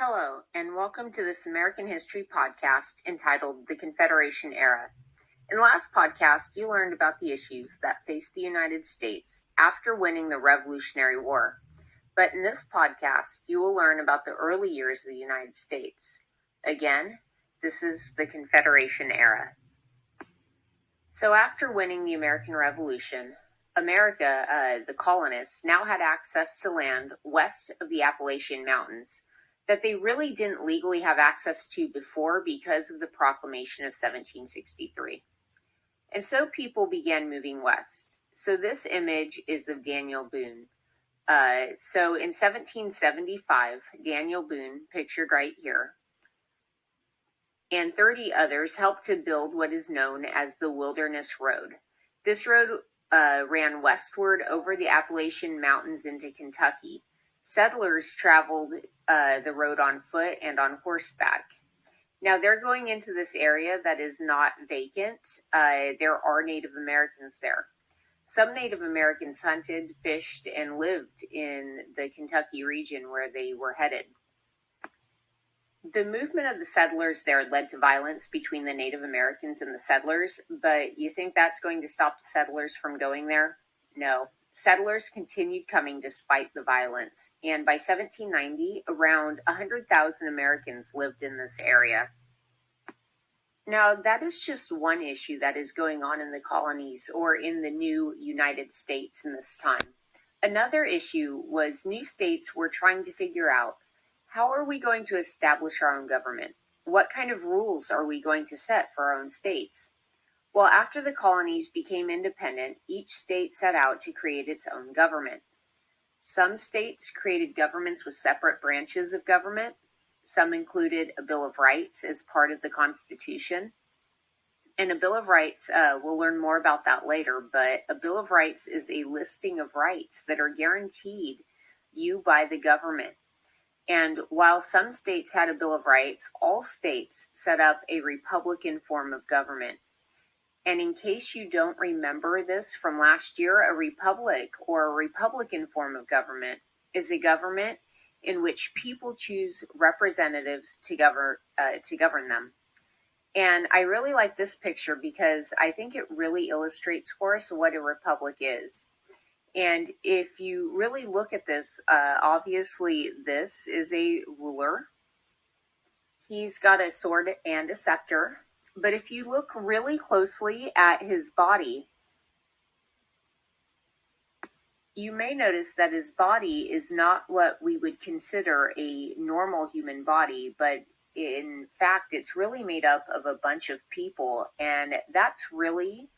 Hello, and welcome to this American History podcast entitled The Confederation Era. In the last podcast, you learned about the issues that faced the United States after winning the Revolutionary War. But in this podcast, you will learn about the early years of the United States. Again, this is the Confederation Era. So after winning the American Revolution, America, the colonists, now had access to land west of the Appalachian Mountains that they really didn't legally have access to before because of the Proclamation of 1763. And so people began moving west. So this image is of Daniel Boone. So in 1775, Daniel Boone, pictured right here, and 30 others helped to build what is known as the Wilderness Road. This road ran westward over the Appalachian Mountains into Kentucky. Settlers traveled the road on foot and on horseback. Now they're going into this area that is not vacant. There are Native Americans there. Some Native Americans hunted, fished, and lived in the Kentucky region where they were headed. The movement of the settlers there led to violence between the Native Americans and the settlers, but you think that's going to stop the settlers from going there? No. Settlers continued coming despite the violence, and by 1790, around 100,000 Americans lived in this area. Now, that is just one issue that is going on in the colonies or in the new United States in this time. Another issue was new states were trying to figure out, how are we going to establish our own government? What kind of rules are we going to set for our own states? Well, after the colonies became independent, each state set out to create its own government. Some states created governments with separate branches of government. Some included a Bill of Rights as part of the Constitution. And a Bill of Rights, we'll learn more about that later, but a Bill of Rights is a listing of rights that are guaranteed you by the government. And while some states had a Bill of Rights, all states set up a Republican form of government. And in case you don't remember this from last year, a republic or a Republican form of government is a government in which people choose representatives to govern them. And I really like this picture because I think it really illustrates for us what a republic is. And if you really look at this, obviously this is a ruler. He's got a sword and a scepter. But if you look really closely at his body, you may notice that his body is not what we would consider a normal human body, but in fact, it's really made up of a bunch of people, and that's really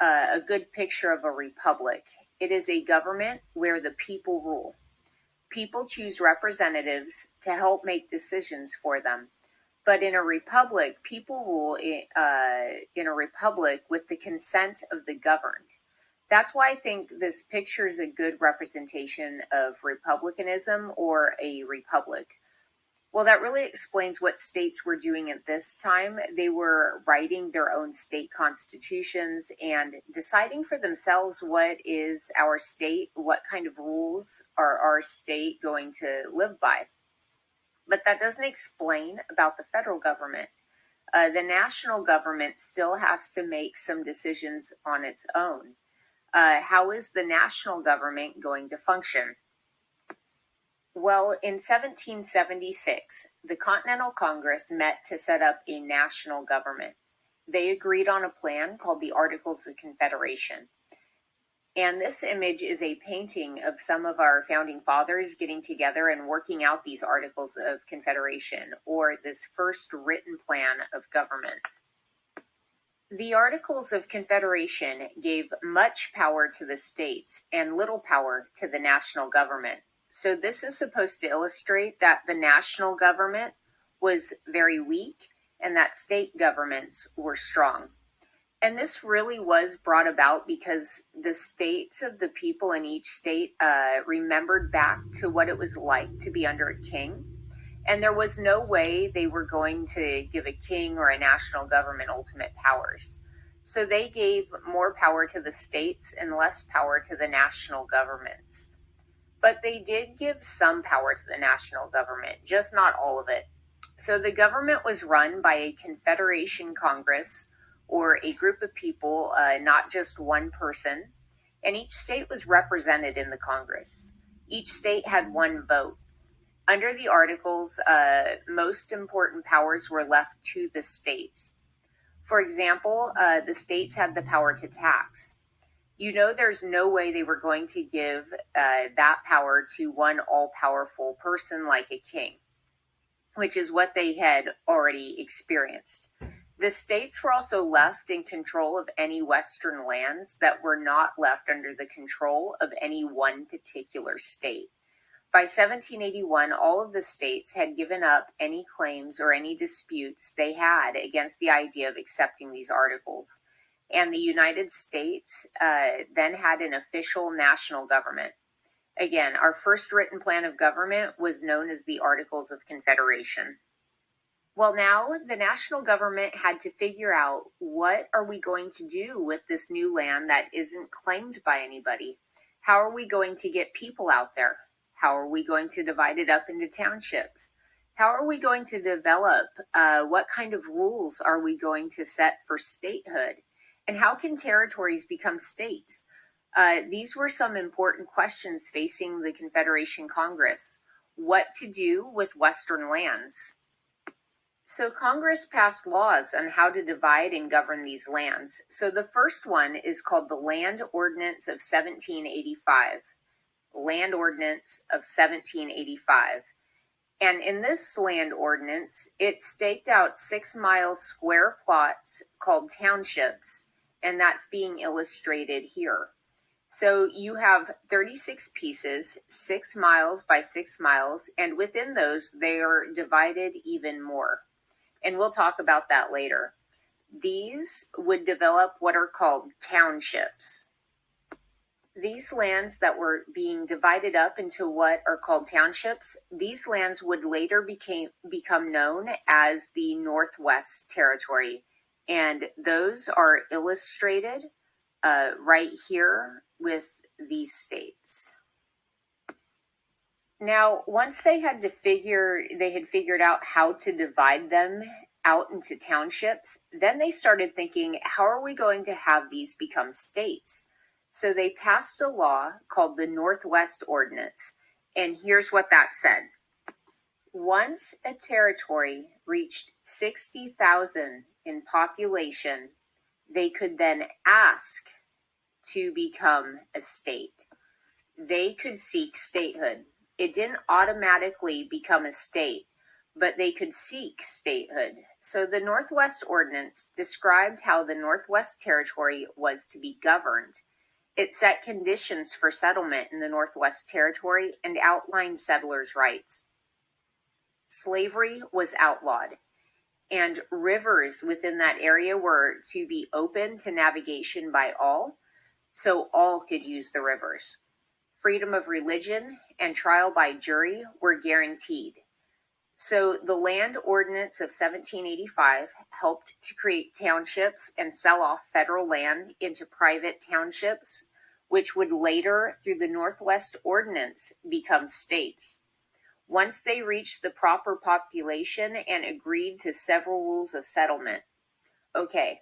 a good picture of a republic. It is a government where the people rule. People choose representatives to help make decisions for them. But in a republic, people rule in a republic with the consent of the governed. That's why I think this picture is a good representation of republicanism or a republic. Well, that really explains what states were doing at this time. They were writing their own state constitutions and deciding for themselves what is our state, what kind of rules are our state going to live by. But that doesn't explain about the federal government. The national government still has to make some decisions on its own. How is the national government going to function? Well, in 1776, the Continental Congress met to set up a national government. They agreed on a plan called the Articles of Confederation. And this image is a painting of some of our founding fathers getting together and working out these Articles of Confederation, or this first written plan of government. The Articles of Confederation gave much power to the states and little power to the national government. So this is supposed to illustrate that the national government was very weak and that state governments were strong. And this really was brought about because the states of the people in each state remembered back to what it was like to be under a king. And there was no way they were going to give a king or a national government ultimate powers. So they gave more power to the states and less power to the national governments. But they did give some power to the national government, just not all of it. So the government was run by a Confederation Congress, or a group of people, not just one person, and each state was represented in the Congress. Each state had one vote. Under the Articles, most important powers were left to the states. For example, the states had the power to tax. There's no way they were going to give that power to one all-powerful person like a king, which is what they had already experienced. The states were also left in control of any Western lands that were not left under the control of any one particular state. By 1781, all of the states had given up any claims or any disputes they had against the idea of accepting these articles. And the United States then had an official national government. Again, our first written plan of government was known as the Articles of Confederation. Well, now the national government had to figure out, what are we going to do with this new land that isn't claimed by anybody? How are we going to get people out there? How are we going to divide it up into townships? How are we going to develop, what kind of rules are we going to set for statehood? And how can territories become states? These were some important questions facing the Confederation Congress. What to do with Western lands? So Congress passed laws on how to divide and govern these lands. So the first one is called the Land Ordinance of 1785. Land Ordinance of 1785. And in this land ordinance, it staked out 6 mile square plots called townships, and that's being illustrated here. So you have 36 pieces, 6 miles by 6 miles, and within those, they are divided even more. And we'll talk about that later. These would develop what are called townships. These lands that were being divided up into what are called townships, these lands would later become known as the Northwest Territory. And those are illustrated right here with these states. Now, once they had figured out how to divide them out into townships, then they started thinking, how are we going to have these become states? So they passed a law called the Northwest Ordinance, and here's what that said. Once a territory reached 60,000 in population, they could then ask to become a state. They could seek statehood. It didn't automatically become a state, but they could seek statehood. So the Northwest Ordinance described how the Northwest Territory was to be governed. It set conditions for settlement in the Northwest Territory and outlined settlers' rights. Slavery was outlawed, and rivers within that area were to be open to navigation by all, so all could use the rivers. Freedom of religion and trial by jury were guaranteed. So the Land Ordinance of 1785 helped to create townships and sell off federal land into private townships, which would later, through the Northwest Ordinance, become states. Once they reached the proper population and agreed to several rules of settlement. Okay,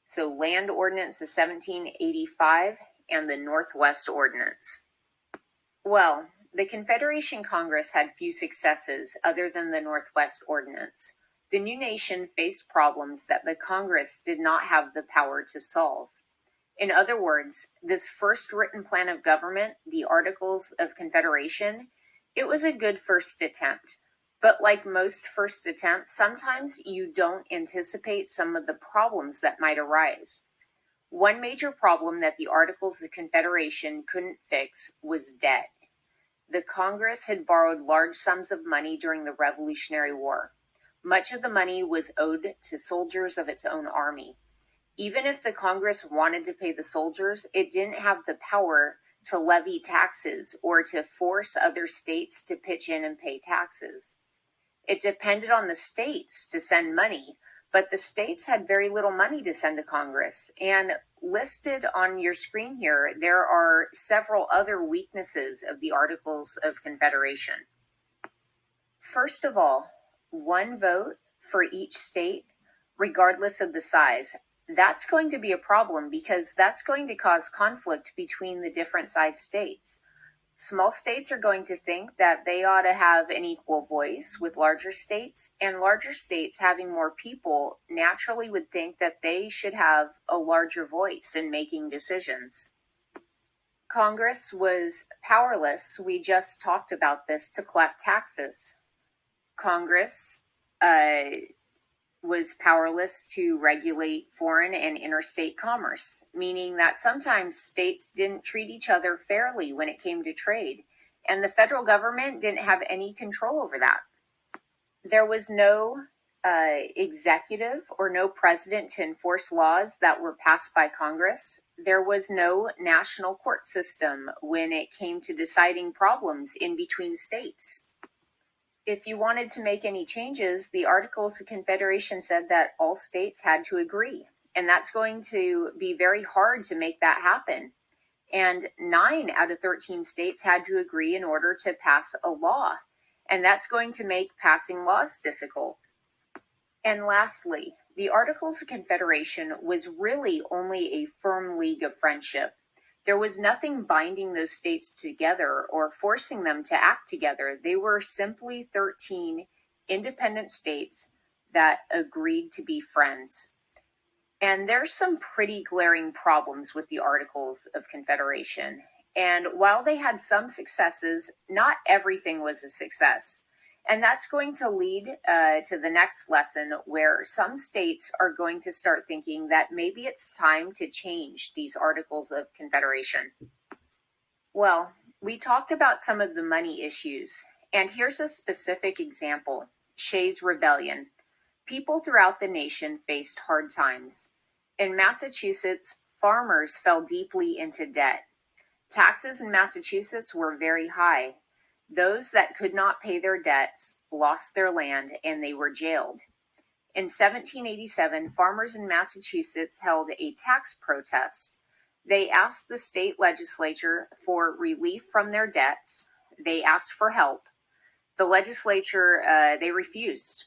so Land Ordinance of 1785 and the Northwest Ordinance. Well, the Confederation Congress had few successes other than the Northwest Ordinance. The new nation faced problems that the Congress did not have the power to solve. In other words, this first written plan of government, the Articles of Confederation, it was a good first attempt. But like most first attempts, sometimes you don't anticipate some of the problems that might arise. One major problem that the Articles of Confederation couldn't fix was debt. The Congress had borrowed large sums of money during the Revolutionary War. Much of the money was owed to soldiers of its own army. Even if the Congress wanted to pay the soldiers, it didn't have the power to levy taxes or to force other states to pitch in and pay taxes. It depended on the states to send money, but the states had very little money to send to Congress. And listed on your screen here, there are several other weaknesses of the Articles of Confederation. First of all, one vote for each state, regardless of the size. That's going to be a problem because that's going to cause conflict between the different size states. Small states are going to think that they ought to have an equal voice with larger states, and larger states having more people naturally would think that they should have a larger voice in making decisions. Congress was powerless, we just talked about this, to collect taxes. Congress was powerless to regulate foreign and interstate commerce, meaning that sometimes states didn't treat each other fairly when it came to trade, and the federal government didn't have any control over that. There was no executive or no president to enforce laws that were passed by Congress. There was no national court system when it came to deciding problems in between states. If you wanted to make any changes, the Articles of Confederation said that all states had to agree. And that's going to be very hard to make that happen. And 9 out of 13 states had to agree in order to pass a law. And that's going to make passing laws difficult. And lastly, the Articles of Confederation was really only a firm league of friendship. There was nothing binding those states together or forcing them to act together. They were simply 13 independent states that agreed to be friends. And there's some pretty glaring problems with the Articles of Confederation. And while they had some successes, not everything was a success. And that's going to lead to the next lesson, where some states are going to start thinking that maybe it's time to change these Articles of Confederation. Well, we talked about some of the money issues, and here's a specific example: Shays' Rebellion. People throughout the nation faced hard times. In Massachusetts, farmers fell deeply into debt. Taxes in Massachusetts were very high. Those that could not pay their debts lost their land and they were jailed. In 1787, farmers in Massachusetts held a tax protest. They asked the state legislature for relief from their debts. They asked for help. The legislature, they refused.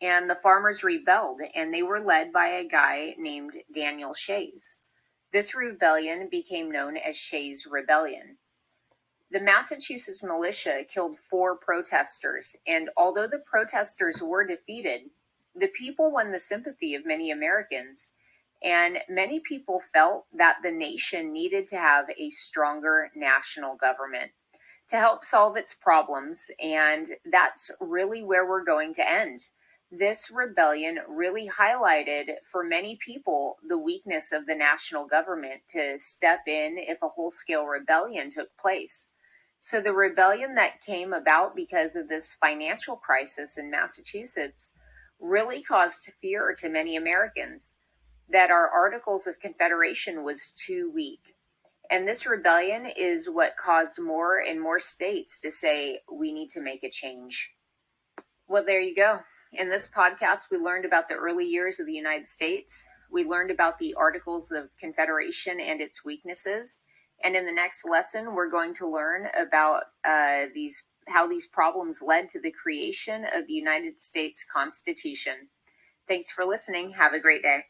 And the farmers rebelled, and they were led by a guy named Daniel Shays. This rebellion became known as Shays' Rebellion. The Massachusetts militia killed 4 protesters, and although the protesters were defeated, the people won the sympathy of many Americans, and many people felt that the nation needed to have a stronger national government to help solve its problems, and that's really where we're going to end. This rebellion really highlighted for many people the weakness of the national government to step in if a whole-scale rebellion took place. So the rebellion that came about because of this financial crisis in Massachusetts really caused fear to many Americans that our Articles of Confederation was too weak. And this rebellion is what caused more and more states to say, we need to make a change. Well, there you go. In this podcast, we learned about the early years of the United States. We learned about the Articles of Confederation and its weaknesses. And in the next lesson, we're going to learn about how these problems led to the creation of the United States Constitution. Thanks for listening. Have a great day.